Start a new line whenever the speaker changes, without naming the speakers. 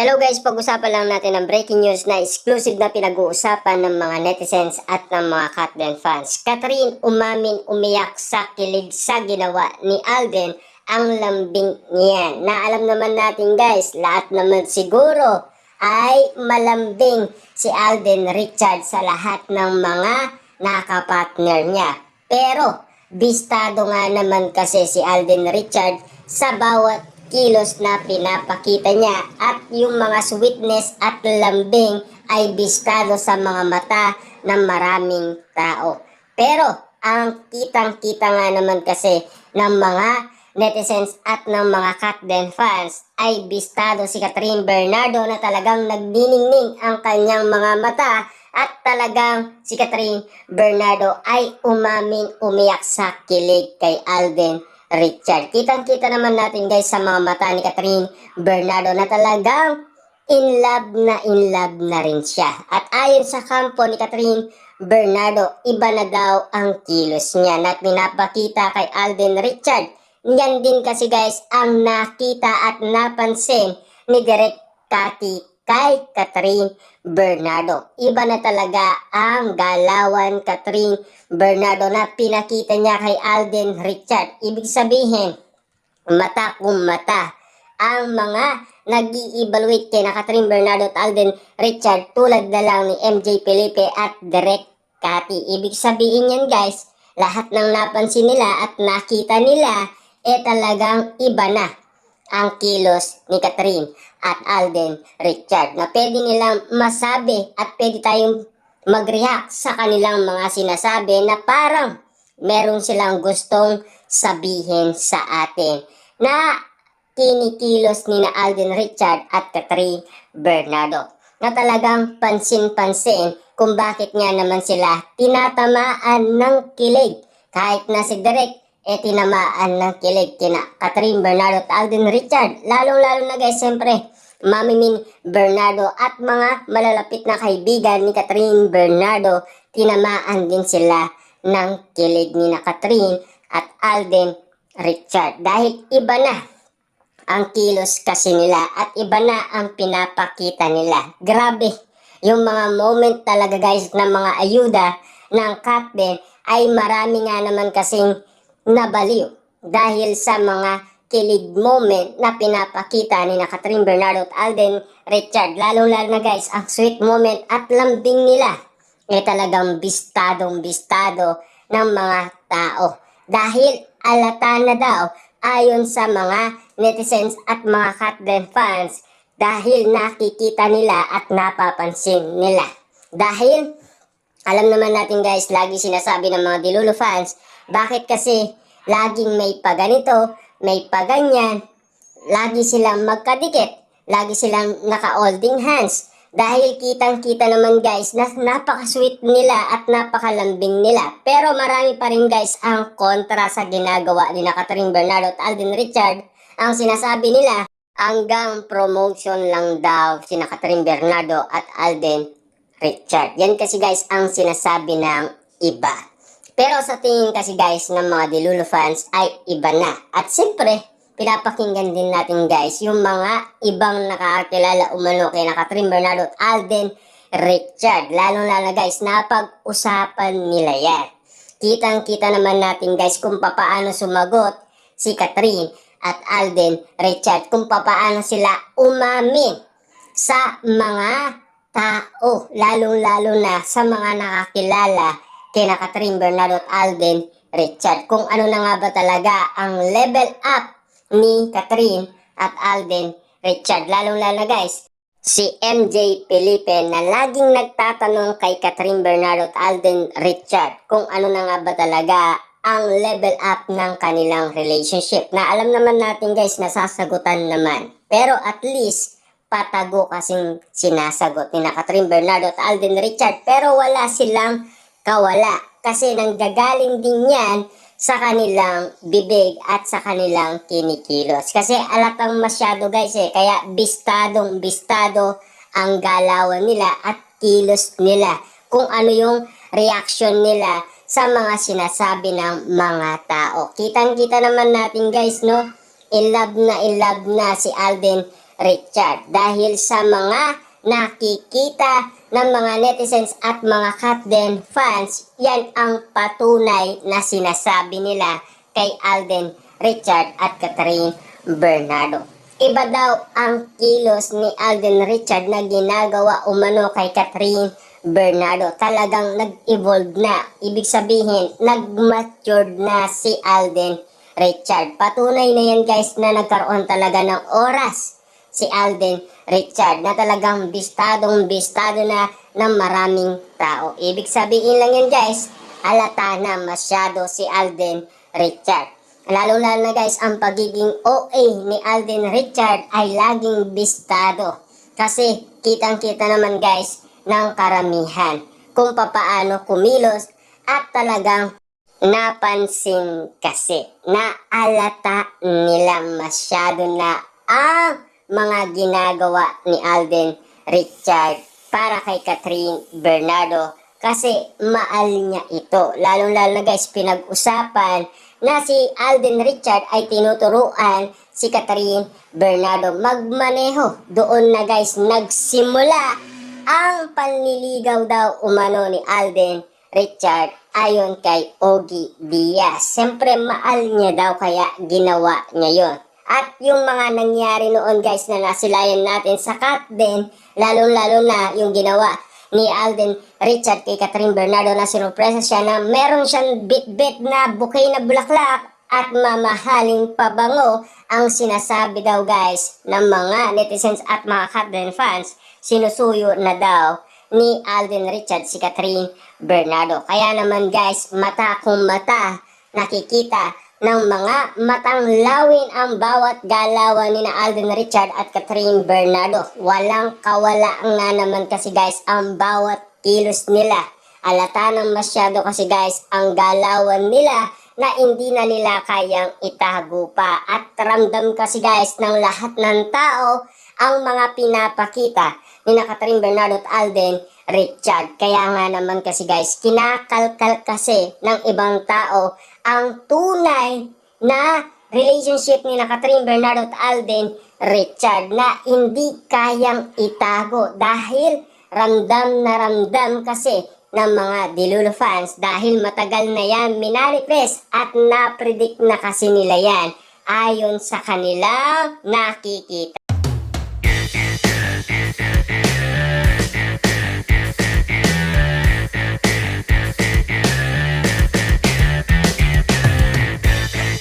Hello guys, pag-usapan lang natin ang breaking news na exclusive na pinag-uusapan ng mga netizens at ng mga Katden fans. Catherine umamin umiyak sa kilig sa ginawa ni Alden ang lambing niyan. Na alam naman natin guys, lahat naman siguro ay malambing si Alden Richard sa lahat ng mga nakapartner niya. Pero bistado nga naman kasi si Alden Richard sa bawat kilos na pinapakita niya at yung mga sweetness at lambing ay bistado sa mga mata ng maraming tao. Pero ang kitang-kita nga naman kasi ng mga netizens at ng mga Katden fans ay bistado si Catherine Bernardo na talagang nagniningning ang kanyang mga mata at talagang si Catherine Bernardo ay umiyak sa kilig kay Alden Richard. Kitang-kita naman natin guys sa mga mata ni Catherine Bernardo na talagang in love na rin siya. At ayon sa kampo ni Catherine Bernardo, iba na daw ang kilos niya na pinapakita kay Alden Richard. Yan din kasi guys ang nakita at napansin ni Direk Cathy kay Catherine Bernardo. Iba na talaga ang galawan Catherine Bernardo na pinakita niya kay Alden Richard. Ibig sabihin, mata kung mata ang mga nag-i-evaluate kay na Catherine Bernardo at Alden Richard tulad na lang ni MJ Felipe at Direk Cathy. Ibig sabihin yan guys, lahat ng napansin nila at nakita nila talagang iba na ang kilos ni Catherine at Alden Richard na pwede nilang masabi at pwede tayong mag-react sa kanilang mga sinasabi na parang meron silang gustong sabihin sa atin na kinikilos ni na Alden Richard at Catherine Bernardo na talagang pansin-pansin kung bakit nga naman sila tinatamaan ng kilig kahit na si Direk tinamaan ng kilig kina Catherine Bernardo at Alden Richard. Lalong-lalo na guys, siyempre, Mami Min Bernardo at mga malalapit na kaibigan ni Catherine Bernardo, tinamaan din sila ng kilig ni na Catherine at Alden Richard. Dahil iba na ang kilos kasi nila at iba na ang pinapakita nila. Grabe, yung mga moment talaga guys ng mga ayuda ng Katden ay marami nga naman kasing nabaliw dahil sa mga kilig moment na pinapakita ni na Catherine Bernardo at Alden Richard. Lalo-lalo na guys, ang sweet moment at lambing nila talagang bistadong-bistado ng mga tao. Dahil alata na daw ayon sa mga netizens at mga Katden fans dahil nakikita nila at napapansin nila. Dahil alam naman natin guys, lagi sinasabi ng mga Dilulo fans, bakit kasi laging may paganito, may paganyan, lagi silang magkadikit, lagi silang naka-holding hands. Dahil kitang-kita naman guys na napaka-sweet nila at napakalambing nila. Pero marami pa rin guys ang kontra sa ginagawa ni na Catherine Bernardo at Alden Richard. Ang sinasabi nila, hanggang promotion lang daw si na Catherine Bernardo at Alden Richard. Yan kasi guys ang sinasabi ng iba. Pero sa tingin kasi guys ng mga Dilulo fans ay iba na. At siyempre, pinapakinggan din natin guys yung mga ibang nakakilala umano kay na Catherine Bernardo at Alden Richard. Lalo-lalo guys, napag-usapan nila yan. Kitang-kita naman natin guys kung papaano sumagot si Catherine at Alden Richard. Kung papaano sila umamin sa mga tao. Lalong-lalo na sa mga nakakilala kina Catherine Bernardo at Alden Richard. Kung ano na nga ba talaga ang level up ni Catherine at Alden Richard. Lalong-lalo guys, si MJ Felipe na laging nagtatanong kay Catherine Bernardo at Alden Richard kung ano na nga ba talaga ang level up ng kanilang relationship. Na alam naman natin guys, nasasagutan naman. Pero at least, patago kasing sinasagot ni na Catherine Bernardo at Alden Richard. Pero wala silang kawala kasi nanggagaling din yan sa kanilang bibig at sa kanilang kinikilos. Kasi alatang masyado guys kaya bistadong-bistado ang galawan nila at kilos nila. Kung ano yung reaction nila sa mga sinasabi ng mga tao. Kitang-kita naman natin guys no, in love na si Alden Richard. Dahil sa mga nakikita ng mga netizens at mga Katden fans, yan ang patunay na sinasabi nila kay Alden Richard at Catherine Bernardo. Iba daw ang kilos ni Alden Richard na ginagawa umano kay Catherine Bernardo. Talagang nag-evolve na. Ibig sabihin, nag-matured na si Alden Richard. Patunay na yan guys na nagkaroon talaga ng oras si Alden Richard na talagang bistado na ng maraming tao. Ibig sabihin lang yan guys, halata na masyado si Alden Richard. Lalo-lalo na guys, ang pagiging OA ni Alden Richard ay laging bistado. Kasi kitang-kita naman guys ng karamihan kung papaano kumilos at talagang napansin kasi na alata nila masyado na ang mga ginagawa ni Alden Richard para kay Catherine Bernardo kasi maal niya ito. Lalong-lalo na guys, pinag-usapan na si Alden Richard ay tinuturuan si Catherine Bernardo magmaneho. Doon na guys nagsimula ang panliligaw daw umano ni Alden Richard ayon kay Ogie Diaz. Siyempre maal niya daw kaya ginawa niya yon. At yung mga nangyari noon guys na nasilayan natin sa Katden, lalo-lalo na yung ginawa ni Alden Richard kay Catherine Bernardo na sinurpresa siya na meron siyang bit-bit na bouquet na bulaklak at mamahaling pabango ang sinasabi daw guys ng mga netizens at mga Katden fans. Sinusuyo na daw ni Alden Richard si Catherine Bernardo. Kaya naman guys, mata kung mata, nakikita ng mga matang lawin ang bawat galawan ni na Alden Richard at Catherine Bernardo. Walang kawala nga naman kasi guys ang bawat kilos nila. Alata ng masyado kasi guys ang galawan nila na hindi na nila kayang itago pa. At ramdam kasi guys ng lahat ng tao ang mga pinapakita ni na Catherine Bernardo at Alden Richard. Kaya nga naman kasi guys, kinakalkal kasi ng ibang tao ang tunay na relationship ni na Catherine Bernardo at Alden Richard na hindi kayang itago dahil ramdam na ramdam kasi ng mga Dilulo fans dahil matagal na yan minanifest at napredict na kasi nila yan ayon sa kanilang nakikita.